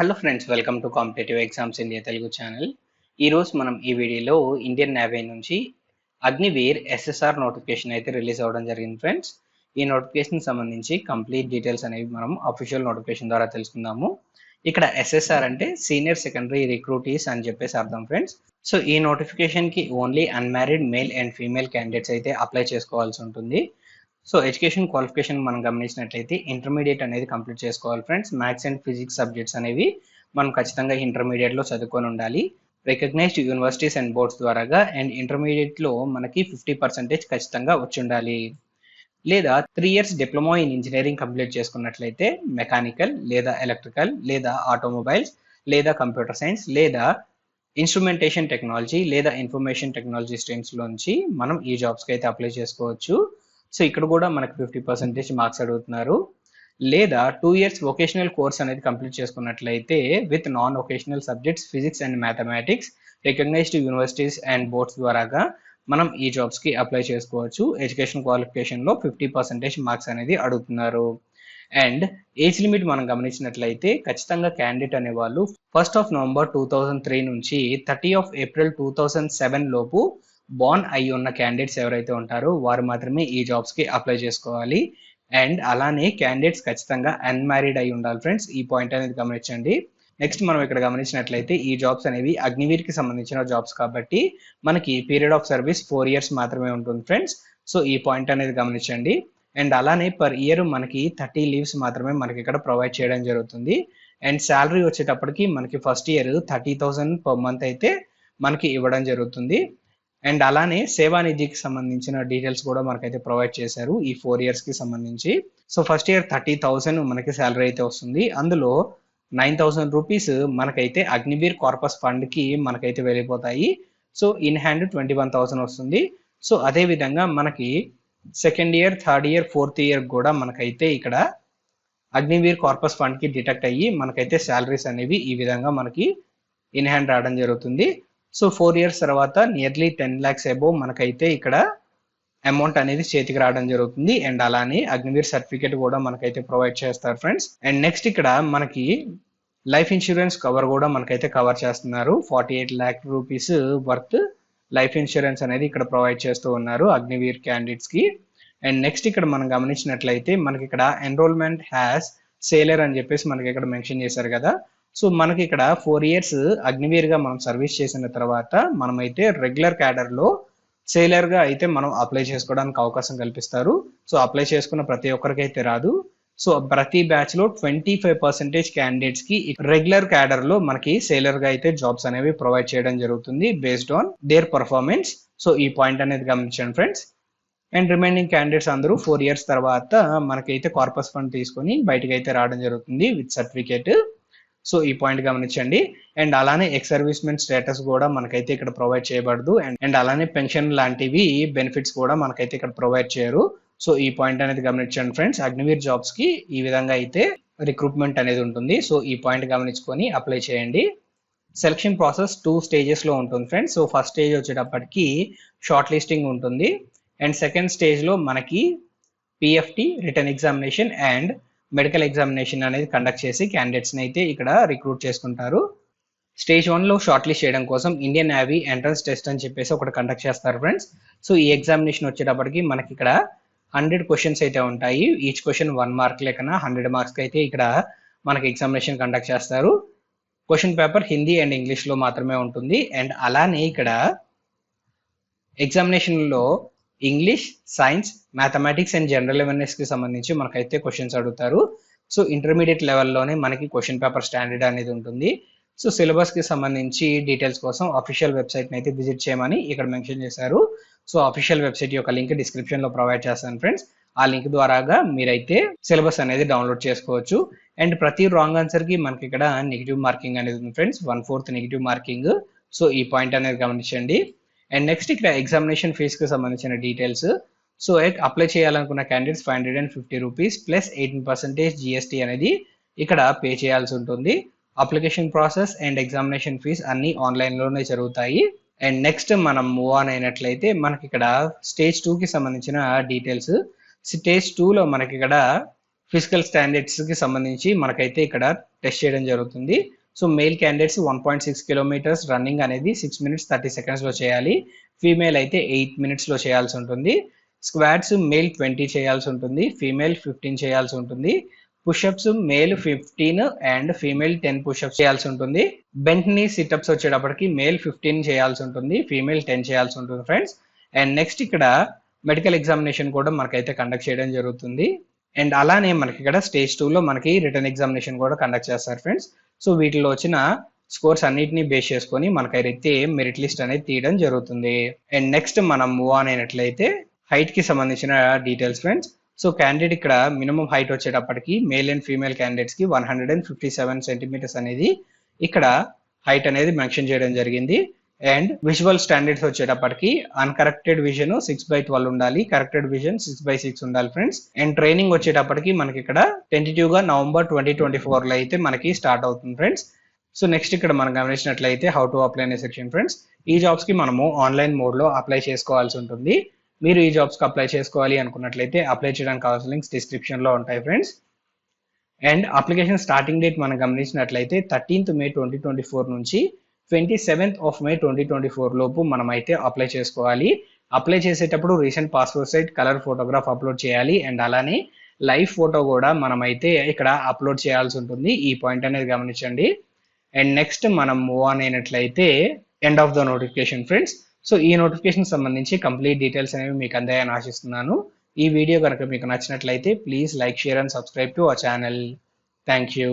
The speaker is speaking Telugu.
Hello friends, welcome to competitive exams India Telugu channel. ఈరోజు మనం ఈ వీడియోలో ఇండియన్ నేవీ నుంచి అగ్నివీర్ ఎస్ఎస్ఆర్ నోటిఫికేషన్ అయితే రిలీజ్ అవ్వడం జరిగింది ఫ్రెండ్స్. ఈ నోటిఫికేషన్ సంబంధించి కంప్లీట్ డీటెయిల్స్ అనేవి మనం అఫీషియల్ నోటిఫికేషన్ ద్వారా తెలుసుకుందాము. ఇక్కడ ఎస్ఎస్ఆర్ అంటే సీనియర్ సెకండరీ రిక్రూటీస్ అని చెప్పేసి అర్థం ఫ్రెండ్స్. సో ఈ నోటిఫికేషన్కి only unmarried male and female candidates అయితే అప్లై చేసుకోవాల్సి ఉంటుంది. సో ఎడ్యుకేషన్ క్వాలిఫికేషన్ మనం గమనించినట్లయితే ఇంటర్మీడియట్ అనేది కంప్లీట్ చేసుకోవాలి friends. Maths and physics subjects అనేవి మనం ఖచ్చితంగా ఇంటర్మీడియట్లో చదువుకొని ఉండాలి. రికగ్నైజ్డ్ యూనివర్సిటీస్ అండ్ బోర్డ్స్ ద్వారాగా అండ్ ఇంటర్మీడియట్లో మనకి 50% ఖచ్చితంగా వచ్చి ఉండాలి. లేదా 3 years diploma in engineering complete చేసుకున్నట్లయితే మెకానికల్ లేదా ఎలక్ట్రికల్ లేదా ఆటోమొబైల్స్ లేదా కంప్యూటర్ సైన్స్ లేదా ఇన్స్ట్రుమెంటేషన్ టెక్నాలజీ లేదా ఇన్ఫర్మేషన్ టెక్నాలజీ స్ట్రీమ్స్లోంచి మనం ఈ జాబ్స్కి అయితే అప్లై చేసుకోవచ్చు. సో ఇక్కడ కూడా మనకు 50% మార్క్స్ అడుగుతున్నారు. లేదా 2 years వొకేషనల్ కోర్స్ అనేది కంప్లీట్ చేసుకున్నట్లయితే with non vocational subjects physics and mathematics recognised universities and boards ద్వారాగా మనం ఈ జాబ్స్కి అప్లై చేసుకోవచ్చు. ఎడ్యుకేషన్ క్వాలిఫికేషన్లో 50% మార్క్స్ అనేది అడుగుతున్నారు. అండ్ ఏజ్ లిమిట్ మనం గమనించినట్లయితే ఖచ్చితంగా క్యాండిడేట్ అనేవాళ్ళు 1st of November 2003 నుంచి 30th of April 2007 లోపు బార్న్ అయి ఉన్న క్యాండిడేట్స్ ఎవరైతే ఉంటారో వారు మాత్రమే ఈ జాబ్స్కి అప్లై చేసుకోవాలి. అండ్ అలానే క్యాండిడేట్స్ ఖచ్చితంగా అన్మ్యారీడ్ అయి ఉండాలి ఫ్రెండ్స్. ఈ పాయింట్ అనేది గమనించండి. నెక్స్ట్ మనం ఇక్కడ గమనించినట్లయితే ఈ జాబ్స్ అనేవి అగ్నివీర్కి సంబంధించిన జాబ్స్ కాబట్టి మనకి పీరియడ్ ఆఫ్ సర్వీస్ 4 years మాత్రమే ఉంటుంది ఫ్రెండ్స్. సో ఈ పాయింట్ అనేది గమనించండి. అండ్ అలానే పర్ ఇయర్ మనకి 30 leaves మాత్రమే మనకి ఇక్కడ ప్రొవైడ్ చేయడం జరుగుతుంది. అండ్ శాలరీ వచ్చేటప్పటికి మనకి ఫస్ట్ ఇయర్ 30,000 per month అయితే మనకి ఇవ్వడం జరుగుతుంది. అండ్ అలానే సేవానిధికి సంబంధించిన డీటెయిల్స్ కూడా మనకైతే ప్రొవైడ్ చేశారు ఈ 4 yearsకి సంబంధించి. సో ఫస్ట్ ఇయర్ 30,000 మనకి శాలరీ అయితే వస్తుంది. అందులో 9,000 రూపీస్ మనకైతే అగ్నివీర్ కార్పస్ ఫండ్కి మనకైతే వెళ్ళిపోతాయి. సో ఇన్ హ్యాండ్ 21,000 వస్తుంది. సో అదే విధంగా మనకి second year, third year, fourth year కూడా మనకైతే ఇక్కడ అగ్నివీర్ కార్పస్ ఫండ్కి డిటెక్ట్ అయ్యి మనకైతే శాలరీస్ అనేవి ఈ విధంగా మనకి ఇన్ హ్యాండ్ రావడం జరుగుతుంది. సో 4 years తర్వాత నియర్లీ 10 lakhs అబోవ్ మనకైతే ఇక్కడ అమౌంట్ అనేది చేతికి రావడం జరుగుతుంది. అండ్ అలానే అగ్నివీర్ సర్టిఫికేట్ కూడా మనకైతే ప్రొవైడ్ చేస్తారు ఫ్రెండ్స్. అండ్ నెక్స్ట్ ఇక్కడ మనకి లైఫ్ ఇన్సూరెన్స్ కవర్ కూడా మనకైతే కవర్ చేస్తున్నారు. 48 lakh rupees worth life insurance అనేది ఇక్కడ ప్రొవైడ్ చేస్తూ ఉన్నారు అగ్నివీర్ క్యాండిడేట్స్కి. అండ్ నెక్స్ట్ ఇక్కడ మనం గమనించినట్లయితే మనకి ఇక్కడ ఎన్రోల్మెంట్ హ్యాస్ సేలర్ అని చెప్పేసి మనకి ఇక్కడ మెన్షన్ చేశారు కదా. సో మనకి ఇక్కడ 4 years అగ్నివీర్గా మనం సర్వీస్ చేసిన తర్వాత మనమైతే రెగ్యులర్ క్యాడర్లో సేలర్గా అయితే మనం అప్లై చేసుకోవడానికి అవకాశం కల్పిస్తారు. సో అప్లై చేసుకున్న ప్రతి ఒక్కరికి అయితే రాదు. సో ప్రతి బ్యాచ్లో 25% క్యాండిడేట్స్కి రెగ్యులర్ క్యాడర్లో మనకి సేలర్గా అయితే జాబ్స్ అనేవి ప్రొవైడ్ చేయడం జరుగుతుంది based on their performance. So ఈ పాయింట్ అనేది గమనించండి ఫ్రెండ్స్. అండ్ రిమైనింగ్ క్యాండిడేట్స్ అందరూ 4 years తర్వాత మనకైతే కార్పస్ ఫండ్ తీసుకొని బయటకు అయితే రావడం జరుగుతుంది విత్ సర్టిఫికేట్. సో ఈ పాయింట్ గమనించండి. అండ్ అలానే ఎక్స్ సర్వీస్మెన్ స్టేటస్ కూడా మనకైతే ఇక్కడ ప్రొవైడ్ చేయబడదు. అండ్ అలానే పెన్షన్ లాంటివి బెనిఫిట్స్ కూడా మనకైతే ఇక్కడ ప్రొవైడ్ చేయరు. సో ఈ పాయింట్ అనేది గమనించండి ఫ్రెండ్స్. అగ్నివీర్ జాబ్స్కి ఈ విధంగా అయితే రిక్రూట్మెంట్ అనేది ఉంటుంది. సో ఈ పాయింట్ గమనించుకొని అప్లై చేయండి. సెలక్షన్ ప్రాసెస్ 2 stagesలో ఉంటుంది ఫ్రెండ్స్. సో ఫస్ట్ స్టేజ్ వచ్చేటప్పటికి షార్ట్ లిస్టింగ్ ఉంటుంది. అండ్ సెకండ్ స్టేజ్లో మనకి PFT written examination and medical examination అనేది కండక్ట్ చేసి క్యాండిడేట్స్ని అయితే ఇక్కడ రిక్రూట్ చేసుకుంటారు. స్టేజ్ 1లో షార్ట్ లిస్ట్ చేయడం కోసం ఇండియన్ నేవీ ఎంట్రన్స్ టెస్ట్ అని చెప్పేసి ఒకటి కండక్ట్ చేస్తారు ఫ్రెండ్స్. సో ఈ ఎగ్జామినేషన్ వచ్చేటప్పటికి మనకి ఇక్కడ 100 questions అయితే ఉంటాయి. ఈచ్ క్వశ్చన్ 1 mark లేకన్నా 100 marksకి అయితే ఇక్కడ మనకి ఎగ్జామినేషన్ కండక్ట్ చేస్తారు. క్వశ్చన్ పేపర్ హిందీ అండ్ ఇంగ్లీష్లో మాత్రమే ఉంటుంది. అండ్ అలానే ఇక్కడ ఎగ్జామినేషన్లో English, science, mathematics and general అవేర్నెస్కి సంబంధించి మనకైతే క్వశ్చన్స్ అడుగుతారు. సో ఇంటర్మీడియట్ లెవెల్లోనే మనకి క్వశ్చన్ పేపర్ స్టాండర్డ్ అనేది ఉంటుంది. సో సిలబస్కి సంబంధించి డీటెయిల్స్ కోసం అఫీషియల్ వెబ్సైట్ని అయితే విజిట్ చేయమని ఇక్కడ మెన్షన్ చేశారు. సో అఫీషియల్ వెబ్సైట్ యొక్క లింక్ డిస్క్రిప్షన్లో ప్రొవైడ్ చేస్తాను ఫ్రెండ్స్. ఆ లింక్ ద్వారాగా మీరైతే సిలబస్ అనేది డౌన్లోడ్ చేసుకోవచ్చు. అండ్ ప్రతి రాంగ్ ఆన్సర్కి మనకి ఇక్కడ నెగిటివ్ మార్కింగ్ అనేది ఉంది ఫ్రెండ్స్, 1/4 నెగిటివ్ మార్కింగ్. సో ఈ పాయింట్ అనేది గమనించండి. అండ్ నెక్స్ట్ ఇక్కడ ఎగ్జామినేషన్ ఫీజుకి సంబంధించిన డీటెయిల్స్. సో అప్లై చేయాలనుకున్న క్యాండిడేట్స్ 550 రూపీస్ ప్లస్ 18% జిఎస్టీ అనేది ఇక్కడ పే చేయాల్సి ఉంటుంది. Application process and examination fee అన్ని ఆన్లైన్లోనే జరుగుతాయి. అండ్ నెక్స్ట్ మనం మూవ్ ఆన్ అయినట్లయితే మనకి ఇక్కడ స్టేజ్ 2కి సంబంధించిన డీటెయిల్స్. స్టేజ్ 2లో మనకి ఇక్కడ ఫిజికల్ స్టాండర్డ్స్కి సంబంధించి మనకైతే ఇక్కడ టెస్ట్ చేయడం జరుగుతుంది. So male candidates 1.6 kilometres running అనేది 6 minutes 30 seconds లో చేయాలి. ఫీమేల్ అయితే 8 minutes లో చేయాల్సి ఉంటుంది. స్క్వాట్స్ మేల్ 20 చేయాల్సి ఉంటుంది, ఫీమేల్ 15 చేయాల్సి ఉంటుంది. Push-ups male 15 and female 10 push-ups చేయాల్సి ఉంటుంది. బెంట్ నీ సిటప్స్ వచ్చేటప్పటికి మేల్ 15 చేయాల్సి ఉంటుంది, ఫీమేల్ 10 చేయాల్సి ఉంటుంది ఫ్రెండ్స్. అండ్ నెక్స్ట్ ఇక్కడ మెడికల్ ఎగ్జామినేషన్ కూడా మనకైతే కండక్ట్ చేయడం జరుగుతుంది. అండ్ అలానే మనకి ఇక్కడ స్టేజ్ 2లో మనకి రిటర్న్ ఎగ్జామినేషన్ కూడా కండక్ట్ చేస్తారు ఫ్రెండ్స్. సో వీటిలో వచ్చిన స్కోర్స్ అన్నిటిని బేస్ చేసుకొని మనకైతే మెరిట్ లిస్ట్ అనేది తీయడం జరుగుతుంది. అండ్ నెక్స్ట్ మనం మూవ్ ఆన్ అయినట్లయితే హైట్ కి సంబంధించిన డీటెయిల్స్ ఫ్రెండ్స్. సో క్యాండిడేట్ ఇక్కడ మినిమం హైట్ వచ్చేటప్పటికి మేల్ అండ్ ఫీమేల్ క్యాండిడేట్స్ కి 157 సెంటీమీటర్స్ అనేది ఇక్కడ హైట్ అనేది మెన్షన్ చేయడం జరిగింది. అండ్ విజువల్ స్టాండర్డ్స్ వచ్చేటప్పటికి అన్కరెక్టెడ్ విజన్ 6/12 ఉండాలి, కరెక్టెడ్ విజన్ 6/6 ఉండాలి ఫ్రెండ్స్. అండ్ ట్రైనింగ్ వచ్చేటప్పటికి మనకి ఇక్కడ టెంటేటివ్గా November 2024 లో అయితే మనకి స్టార్ట్ అవుతుంది ఫ్రెండ్స్. సో నెక్స్ట్ ఇక్కడ మనం గమనించినట్లయితే హౌ టు అప్లై అనే సెక్షన్ ఫ్రెండ్స్. ఈ జాబ్స్ కి మనము ఆన్లైన్ మోడ్ లో అప్లై చేసుకోవాల్సి ఉంటుంది. మీరు ఈ జాబ్స్ కి అప్లై చేసుకోవాలి అనుకున్నట్లయితే అప్లై చేయడానికి కావాల్సిన లింక్స్ డిస్క్రిప్షన్ లో ఉంటాయి friends. And application starting date మనం గమనించినట్లయితే 13th May 2024 నుంచి 27th May 2024 లోపు మనం అయితే అప్లై చేసుకోవాలి. అప్లై చేసేటప్పుడు recent passport size colour photograph upload చేయాలి. అండ్ అలానే లైవ్ ఫోటో కూడా మనం అయితే ఇక్కడ అప్లోడ్ చేయాల్సి ఉంటుంది. ఈ పాయింట్ అనేది గమనించండి. అండ్ నెక్స్ట్ మనం మూవ్ ఆన్ అయినట్లయితే end of the notification friends. So ఈ నోటిఫికేషన్ సంబంధించి కంప్లీట్ డీటెయిల్స్ అనేవి మీకు అందాయని ఆశిస్తున్నాను. ఈ వీడియో కనుక మీకు నచ్చినట్లయితే please like, share and subscribe to our channel. Thank you.